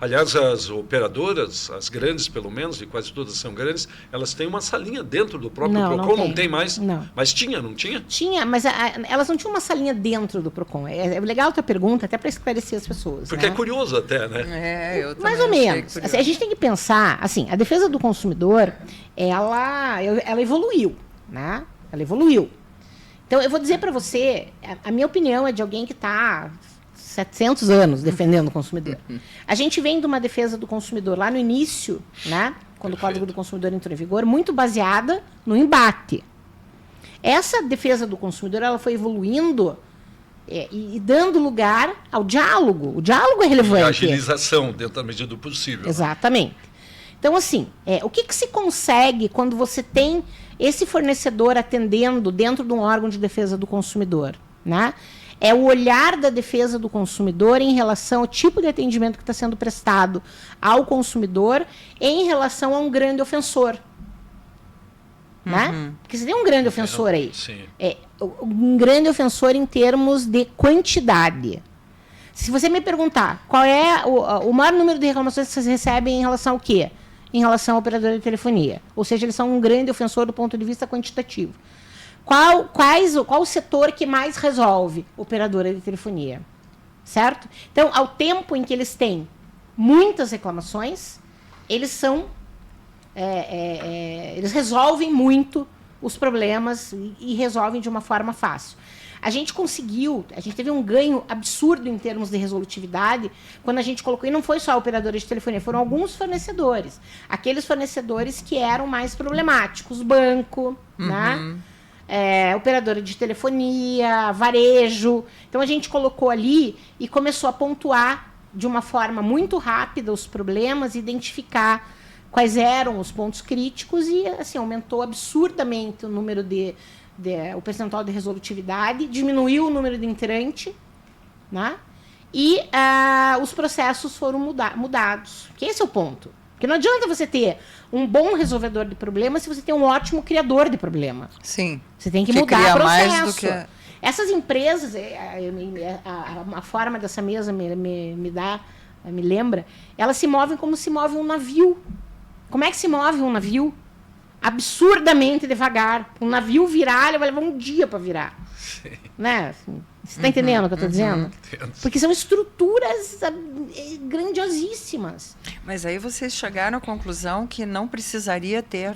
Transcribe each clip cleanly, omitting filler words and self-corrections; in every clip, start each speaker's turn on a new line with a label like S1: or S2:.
S1: Aliás, as operadoras, as grandes pelo menos, e quase todas são grandes, elas têm uma salinha dentro do próprio PROCON, não tem mais?
S2: Não.
S1: Mas tinha, não tinha?
S2: Tinha, mas elas não tinham uma salinha dentro do PROCON. É legal a tua pergunta, até para esclarecer as pessoas.
S1: Porque é curioso até, né?
S3: Eu também
S2: mais ou menos. Assim, a gente tem que pensar, assim, a defesa do consumidor, ela evoluiu, né? Ela evoluiu. Então, eu vou dizer para você, a minha opinião é de alguém que está 700 anos defendendo o consumidor. A gente vem de uma defesa do consumidor lá no início, né, quando o Código do Consumidor entrou em vigor, muito baseada no embate. Essa defesa do consumidor ela foi evoluindo e dando lugar ao diálogo. O diálogo é relevante.
S1: E a agilização dentro da medida do possível.
S2: Exatamente. Então, assim, o que se consegue quando você tem esse fornecedor atendendo dentro de um órgão de defesa do consumidor, né? É o olhar da defesa do consumidor em relação ao tipo de atendimento que está sendo prestado ao consumidor em relação a um grande ofensor. Né? Porque você tem um grande ofensor aí.
S1: Sim.
S2: Um grande ofensor em termos de quantidade. Se você me perguntar qual é o maior número de reclamações que vocês recebem em relação ao quê? Em relação ao operador de telefonia. Ou seja, eles são um grande ofensor do ponto de vista quantitativo. Qual o setor que mais resolve? Operadora de telefonia. Certo? Então, ao tempo em que eles têm muitas reclamações, eles são... eles resolvem muito os problemas e resolvem de uma forma fácil. A gente teve um ganho absurdo em termos de resolutividade quando a gente colocou, e não foi só a operadora de telefonia, foram alguns fornecedores. Aqueles fornecedores que eram mais problemáticos, banco, né? Operadora de telefonia, varejo. Então, a gente colocou ali e começou a pontuar de uma forma muito rápida os problemas, identificar quais eram os pontos críticos e, assim, aumentou absurdamente o número o percentual de resolutividade, diminuiu o número de entrante, né? E os processos foram mudados. Que esse é o ponto. Porque não adianta você ter um bom resolvedor de problemas se você tem um ótimo criador de problema.
S3: Sim.
S2: Você tem que mudar o processo.
S3: Mais do que...
S2: Essas empresas, a forma dessa mesa me lembra, elas se movem como se move um navio. Como é que se move um navio? Absurdamente devagar. Um navio virar, ele vai levar um dia para virar.
S1: Sim.
S2: Né? Assim, você está entendendo o que eu estou dizendo? Porque são estruturas grandiosíssimas.
S3: Mas aí vocês chegaram à conclusão que não precisaria ter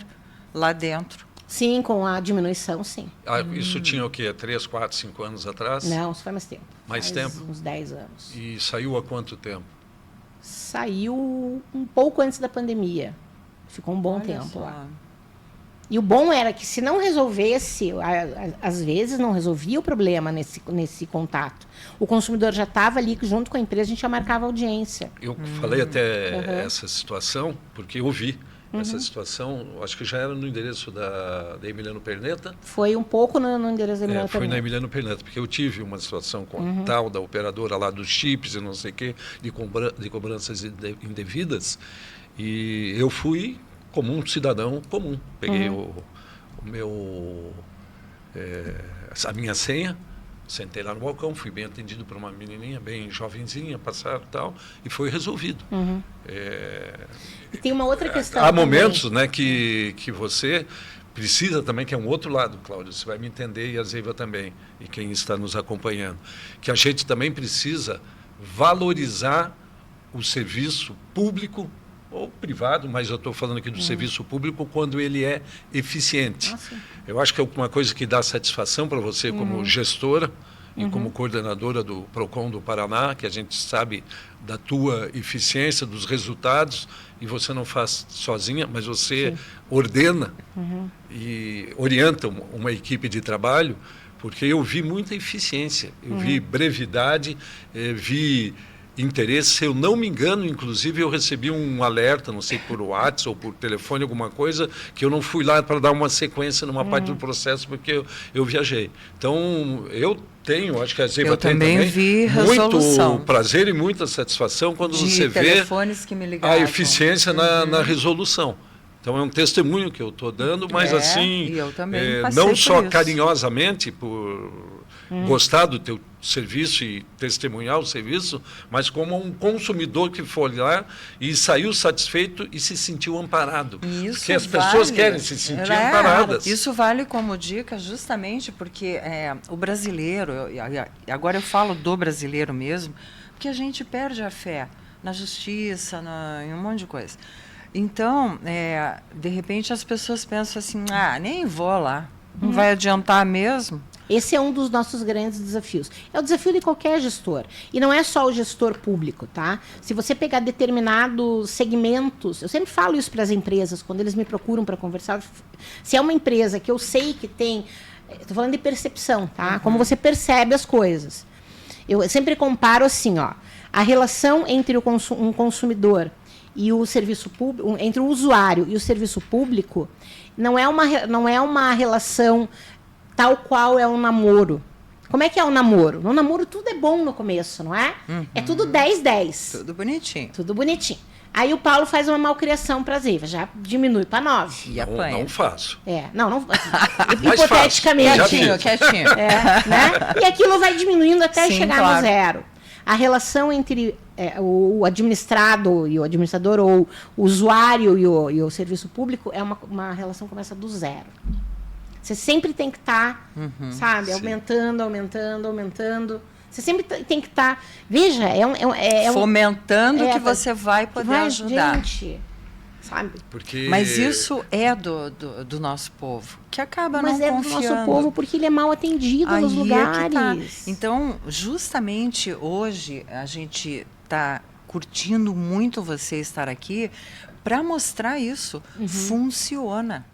S3: lá dentro.
S2: Sim, com a diminuição, sim.
S1: Isso tinha o quê? 3, 4, 5 anos atrás?
S2: Não, isso foi mais tempo.
S1: Mais tempo?
S2: Uns 10 anos.
S1: E saiu há quanto tempo?
S2: Saiu um pouco antes da pandemia. Ficou um bom tempo lá.
S3: Só.
S2: E o bom era que se não resolvesse, às vezes não resolvia o problema nesse contato. O consumidor já estava ali junto com a empresa, a gente já marcava audiência.
S1: Eu falei até essa situação, porque eu vi essa situação, acho que já era no endereço da Emiliano Perneta.
S2: Foi um pouco no endereço da Emiliano Perneta.
S1: Foi na Emiliano Perneta, porque eu tive uma situação com a tal da operadora lá dos chips e não sei o quê, de cobranças indevidas, e eu fui como um cidadão comum. Peguei a minha senha, sentei lá no balcão, fui bem atendido por uma menininha bem jovenzinha, passaram e tal, e foi resolvido.
S2: E tem uma outra questão
S1: há
S2: também.
S1: momentos, né, que você precisa também, que é um outro lado, Cláudio, você vai me entender, e a Zeiva também, e quem está nos acompanhando, que a gente também precisa valorizar o serviço público ou privado, mas eu estou falando aqui do serviço público quando ele é eficiente. Eu acho que é uma coisa que dá satisfação para você como gestora e como coordenadora do PROCON do Paraná, que a gente sabe da tua eficiência, dos resultados, e você não faz sozinha, mas você ordena e orienta uma equipe de trabalho, porque eu vi muita eficiência, eu vi brevidade, vi interesse. Se eu não me engano, inclusive, eu recebi um alerta, não sei por WhatsApp ou por telefone, alguma coisa, que eu não fui lá para dar uma sequência numa parte do processo, porque eu viajei. Então, eu tenho, acho que a Zeiva tem também,
S3: vi
S1: muito prazer e muita satisfação quando você vê
S3: que me ligaram,
S1: a eficiência na resolução. Então, é um testemunho que eu estou dando, mas assim,
S3: e eu também passei
S1: não
S3: por
S1: só
S3: isso.
S1: carinhosamente, gostar do teu serviço e testemunhar o serviço, mas como um consumidor que foi lá e saiu satisfeito e se sentiu amparado.
S3: Isso
S1: porque as pessoas
S3: vale,
S1: querem se sentir amparadas.
S3: Isso vale como dica justamente porque o brasileiro, e agora eu falo do brasileiro mesmo, porque a gente perde a fé na justiça, em um monte de coisa. Então, de repente as pessoas pensam assim, nem vou lá, não vai adiantar mesmo.
S2: Esse é um dos nossos grandes desafios. É o desafio de qualquer gestor. E não é só o gestor público, tá? Se você pegar determinados segmentos, eu sempre falo isso para as empresas, quando eles me procuram para conversar, se é uma empresa que eu sei que tem... Estou falando de percepção, tá? Como você percebe as coisas. Eu sempre comparo assim, ó, a relação entre um consumidor e o serviço público, entre o usuário e o serviço público, não é uma relação tal qual é um namoro. Como é que é o namoro? No namoro tudo é bom no começo, não é? É tudo 10-10.
S3: Tudo bonitinho.
S2: Tudo bonitinho. Aí o Paulo faz uma malcriação para a Zeiva, já diminui para 9.
S3: E apanha.
S1: Não faço.
S2: Não
S1: Mas
S2: hipoteticamente.
S3: Quietinho.
S2: Né? E aquilo vai diminuindo até
S3: Sim,
S2: chegar
S3: claro.
S2: no 0. A relação entre o administrado e o administrador, ou o usuário e o serviço público, é uma relação que começa do 0. Você sempre tem que estar, sabe, aumentando. Você sempre tem que estar... Veja,
S3: fomentando que você vai poder ajudar.
S2: Gente, sabe?
S1: Porque...
S3: Mas isso é do nosso povo, que acaba
S2: Mas
S3: não
S2: é
S3: confiando.
S2: do nosso povo porque ele é mal atendido nos
S3: Aí
S2: lugares.
S3: é que tá. Então, justamente hoje, a gente está curtindo muito você estar aqui para mostrar isso. Funciona.